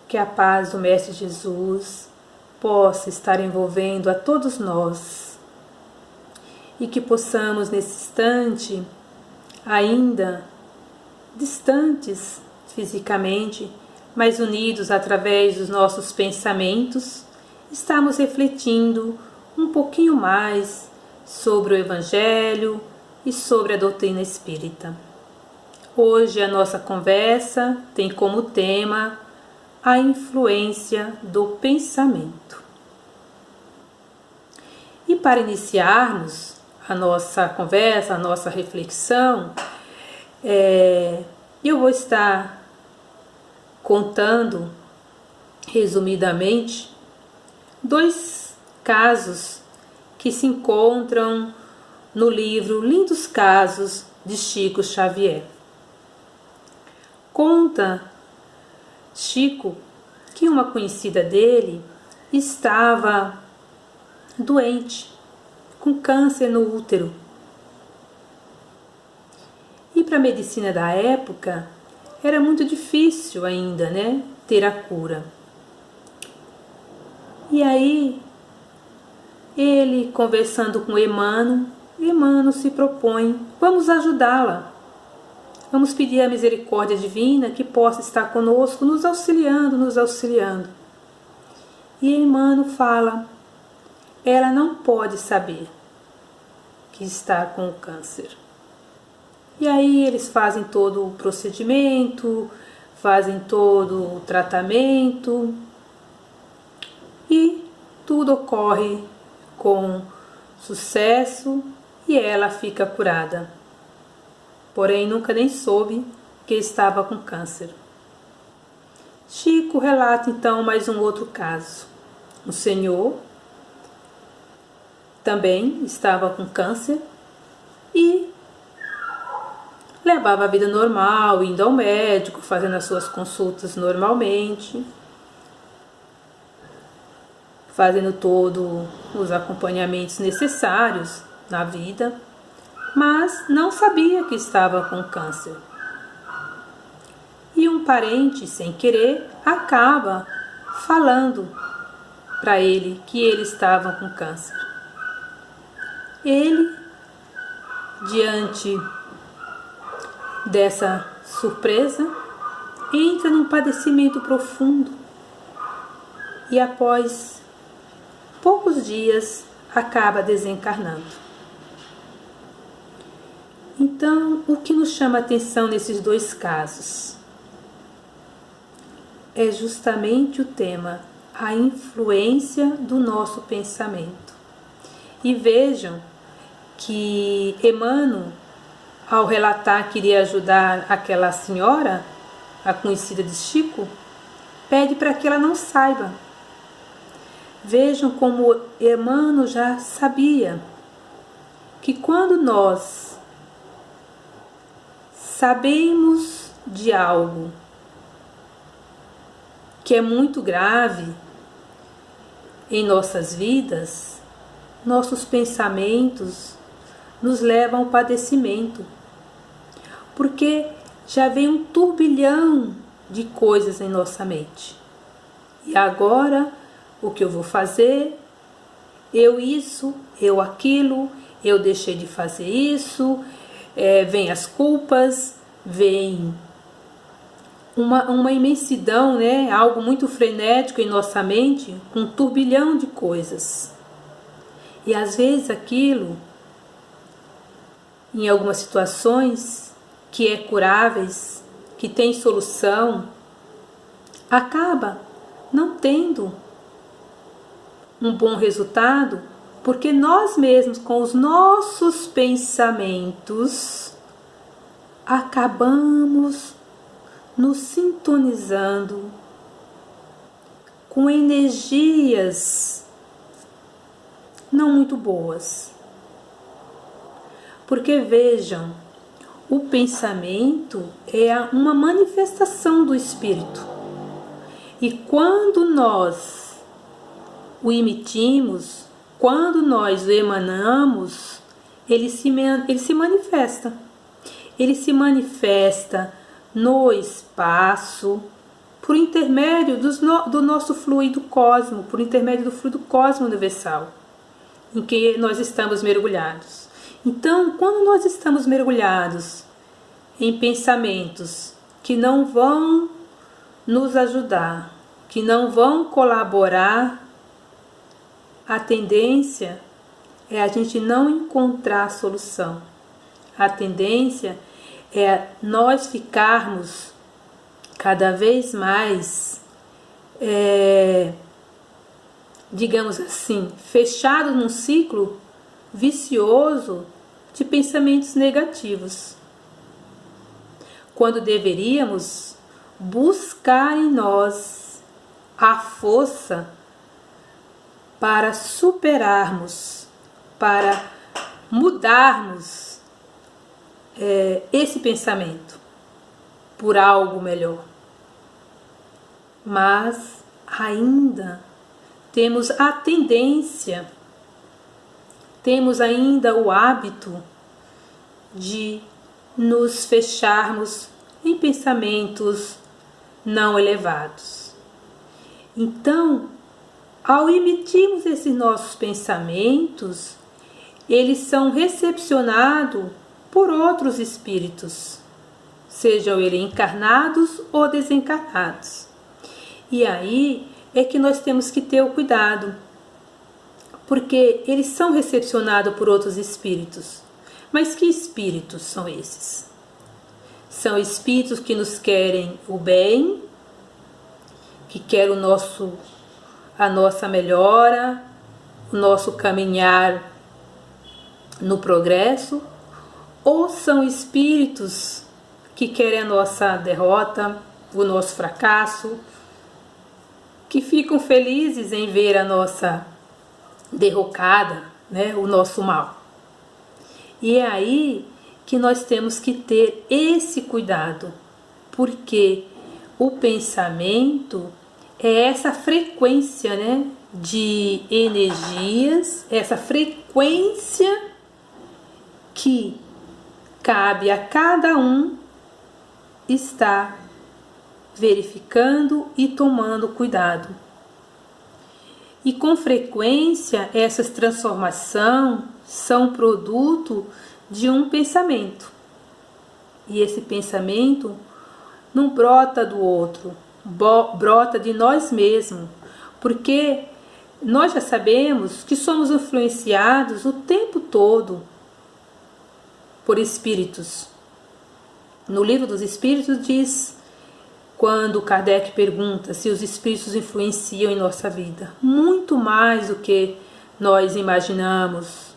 que a paz do Mestre Jesus possa estar envolvendo a todos nós e que possamos nesse instante, ainda distantes fisicamente, mas unidos através dos nossos pensamentos, estarmos refletindo um pouquinho mais sobre o Evangelho e sobre a doutrina espírita. Hoje a nossa conversa tem como tema a influência do pensamento. E para iniciarmos a nossa conversa, a nossa reflexão, eu vou estar contando, resumidamente, 2 casos que se encontram no livro Lindos Casos de Chico Xavier. Conta Chico que uma conhecida dele estava doente, com câncer no útero. E para a medicina da época era muito difícil ainda, ter a cura. E aí, ele conversando com Emmanuel se propõe, vamos ajudá-la. Vamos pedir a misericórdia divina que possa estar conosco, nos auxiliando. E Emmanuel fala, ela não pode saber que está com o câncer. E aí eles fazem todo o procedimento, fazem todo o tratamento e tudo ocorre com sucesso e ela fica curada. Porém, nunca nem soube que estava com câncer. Chico relata então mais um outro caso. Um senhor também estava com câncer e levava a vida normal, indo ao médico, fazendo as suas consultas normalmente, fazendo todos os acompanhamentos necessários na vida, mas não sabia que estava com câncer. E um parente, sem querer, acaba falando para ele que ele estava com câncer. Ele, diante dessa surpresa, entra num padecimento profundo e após poucos dias acaba desencarnando. Então, o que nos chama a atenção nesses 2 casos é justamente o tema, a influência do nosso pensamento. E vejam que Emmanuel, ao relatar que iria ajudar aquela senhora, a conhecida de Chico, pede para que ela não saiba. Vejam como Emmanuel já sabia que quando nós sabemos de algo que é muito grave em nossas vidas, nossos pensamentos nos levam ao padecimento, porque já vem um turbilhão de coisas em nossa mente. E agora, o que eu vou fazer? Eu isso, eu aquilo, eu deixei de fazer isso, vem as culpas, vem uma imensidão, algo muito frenético em nossa mente, com um turbilhão de coisas. E às vezes aquilo, em algumas situações que é curáveis, que tem solução, acaba não tendo um bom resultado, porque nós mesmos, com os nossos pensamentos, acabamos nos sintonizando com energias não muito boas. Porque vejam, o pensamento é uma manifestação do espírito. E quando nós o emitimos, quando nós o emanamos, ele se manifesta. Ele se manifesta no espaço, por intermédio do nosso fluido cosmo, por intermédio do fluido cosmo universal, em que nós estamos mergulhados. Então, quando nós estamos mergulhados em pensamentos que não vão nos ajudar, que não vão colaborar, a tendência é a gente não encontrar a solução. A tendência é nós ficarmos cada vez mais, digamos assim, fechados num ciclo vicioso de pensamentos negativos, quando deveríamos buscar em nós a força para superarmos, para mudarmos esse pensamento por algo melhor. Mas ainda temos a tendência, temos ainda o hábito de nos fecharmos em pensamentos não elevados. Então, ao emitirmos esses nossos pensamentos, eles são recepcionados por outros espíritos, sejam eles encarnados ou desencarnados. E aí é que nós temos que ter o cuidado, porque eles são recepcionados por outros espíritos. Mas que espíritos são esses? São espíritos que nos querem o bem, que querem a nossa melhora, o nosso caminhar no progresso, ou são espíritos que querem a nossa derrota, o nosso fracasso, que ficam felizes em ver a nossa derrocada, né, o nosso mal. E é aí que nós temos que ter esse cuidado, porque o pensamento é essa frequência, né, de energias, essa frequência que cabe a cada um estar verificando e tomando cuidado. E com frequência essas transformações são produto de um pensamento. E esse pensamento não brota do outro, brota de nós mesmos, porque nós já sabemos que somos influenciados o tempo todo por espíritos. No livro dos Espíritos diz, quando Kardec pergunta se os espíritos influenciam em nossa vida, muito mais do que nós imaginamos.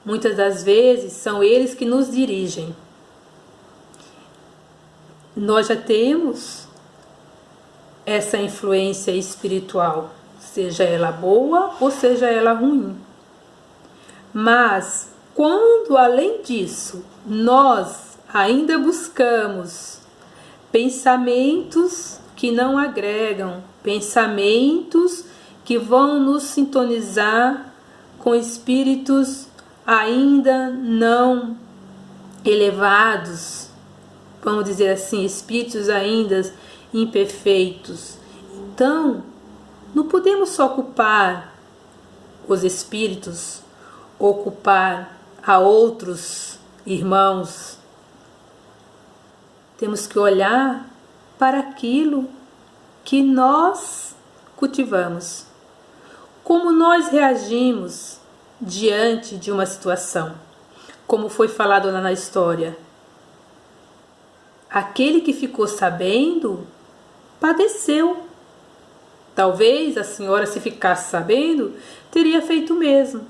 Muitas das vezes são eles que nos dirigem. Nós já temos essa influência espiritual, seja ela boa ou seja ela ruim. Mas quando, além disso, nós ainda buscamos pensamentos que não agregam, pensamentos que vão nos sintonizar com espíritos ainda não elevados, vamos dizer assim, espíritos ainda imperfeitos. Então, não podemos só culpar os espíritos ou culpar a outros irmãos. Temos que olhar para aquilo que nós cultivamos, como nós reagimos diante de uma situação, como foi falado lá na história. Aquele que ficou sabendo padeceu. Talvez a senhora, se ficasse sabendo, teria feito o mesmo.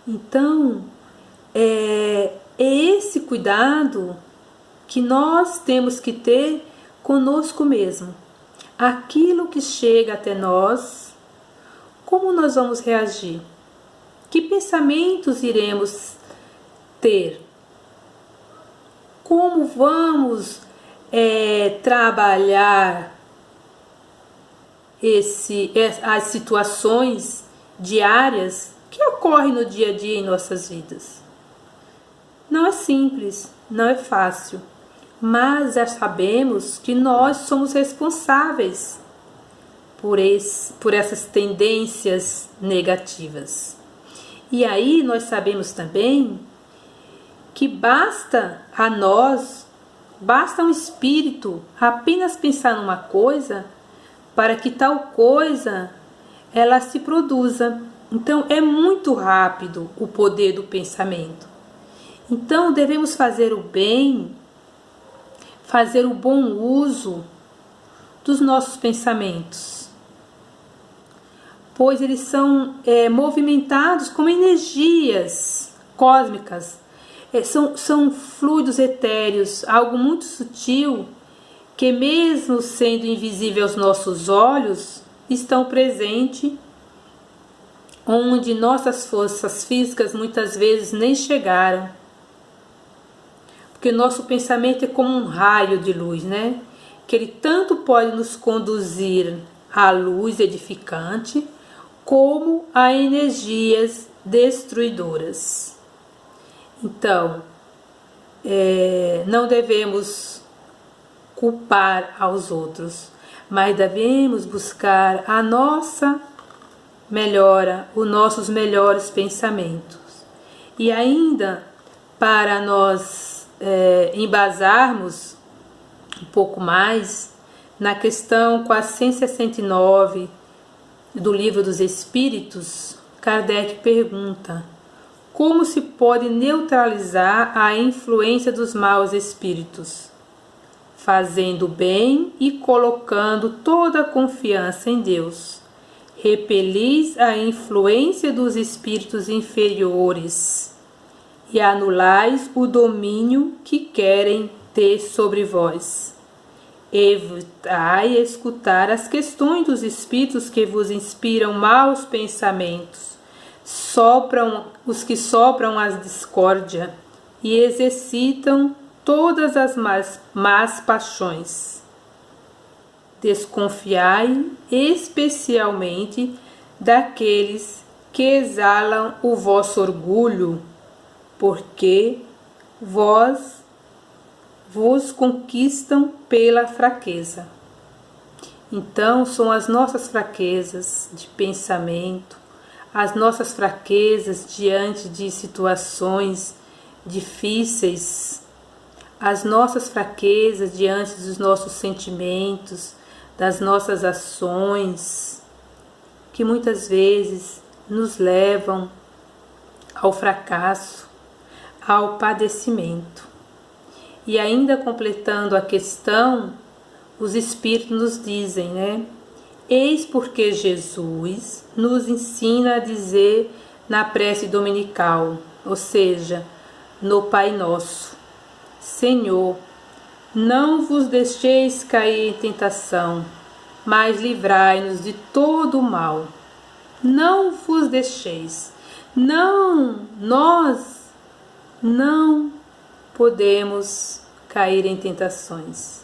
Então, é esse cuidado que nós temos que ter conosco mesmo. Aquilo que chega até nós, como nós vamos reagir? Que pensamentos iremos ter? Como vamos trabalhar as situações diárias que ocorrem no dia a dia em nossas vidas? Não é simples, não é fácil, mas já sabemos que nós somos responsáveis por essas tendências negativas. E aí nós sabemos também que basta um espírito apenas pensar numa coisa para que tal coisa ela se produza. Então é muito rápido o poder do pensamento. Então devemos fazer o bem, fazer o bom uso dos nossos pensamentos, pois eles são movimentados como energias cósmicas, são fluidos etéreos, algo muito sutil que, mesmo sendo invisível aos nossos olhos, estão presentes onde nossas forças físicas muitas vezes nem chegaram. Porque nosso pensamento é como um raio de luz, né? Que ele tanto pode nos conduzir à luz edificante, como a energias destruidoras. Então, não devemos culpar aos outros, mas devemos buscar a nossa melhora, os nossos melhores pensamentos. E ainda, para nós embasarmos um pouco mais, na questão 469 do Livro dos Espíritos, Kardec pergunta: como se pode neutralizar a influência dos maus espíritos? Fazendo bem e colocando toda a confiança em Deus. Repelis a influência dos espíritos inferiores e anulais o domínio que querem ter sobre vós. Evitai escutar as questões dos espíritos que vos inspiram maus pensamentos, os que sopram a discórdia e exercitam todas as más paixões. Desconfiai especialmente daqueles que exalam o vosso orgulho, porque vos conquistam pela fraqueza. Então, são as nossas fraquezas de pensamento, as nossas fraquezas diante de situações difíceis, as nossas fraquezas diante dos nossos sentimentos, das nossas ações, que muitas vezes nos levam ao fracasso, ao padecimento. E ainda completando a questão, os Espíritos nos dizem, né? Eis porque Jesus nos ensina a dizer na prece dominical, ou seja, no Pai Nosso: Senhor, não vos deixeis cair em tentação, mas livrai-nos de todo o mal. Não vos deixeis. Não, nós não podemos cair em tentações.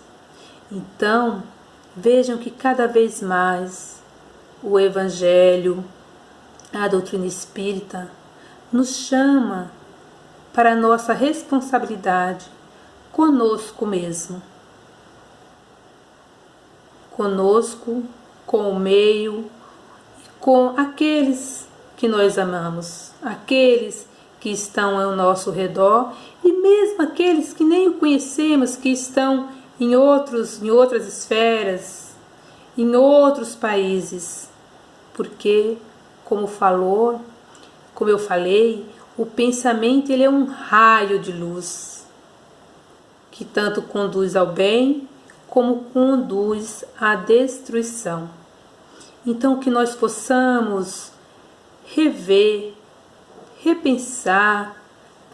Então, vejam que cada vez mais o Evangelho, a doutrina espírita, nos chama para a nossa responsabilidade conosco mesmo. Conosco, com o meio, com aqueles que nós amamos, aqueles que estão ao nosso redor e mesmo aqueles que nem o conhecemos, que estão em outras esferas, em outros países. Porque, como eu falei, o pensamento ele é um raio de luz que tanto conduz ao bem como conduz à destruição. Então, que nós possamos rever, repensar,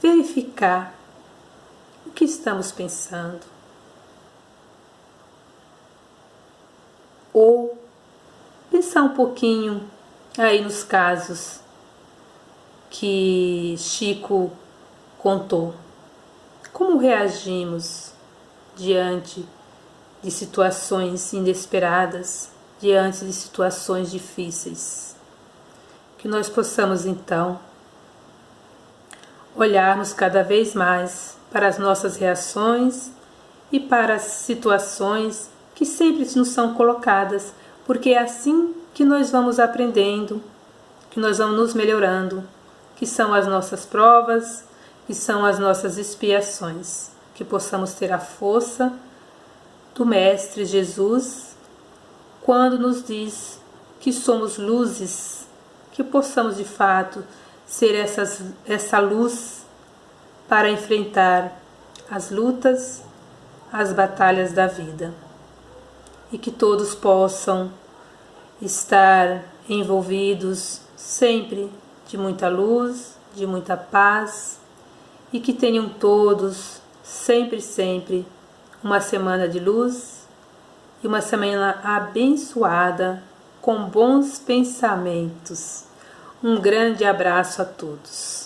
verificar o que estamos pensando. Ou pensar um pouquinho aí nos casos que Chico contou. Como reagimos diante de situações inesperadas, diante de situações difíceis? Que nós possamos então olharmos cada vez mais para as nossas reações e para as situações que sempre nos são colocadas, porque é assim que nós vamos aprendendo, que nós vamos nos melhorando, que são as nossas provas, que são as nossas expiações, que possamos ter a força do Mestre Jesus quando nos diz que somos luzes, que possamos de fato ser essa luz para enfrentar as lutas, as batalhas da vida, e que todos possam estar envolvidos sempre de muita luz, de muita paz, e que tenham todos sempre uma semana de luz e uma semana abençoada com bons pensamentos. Um grande abraço a todos.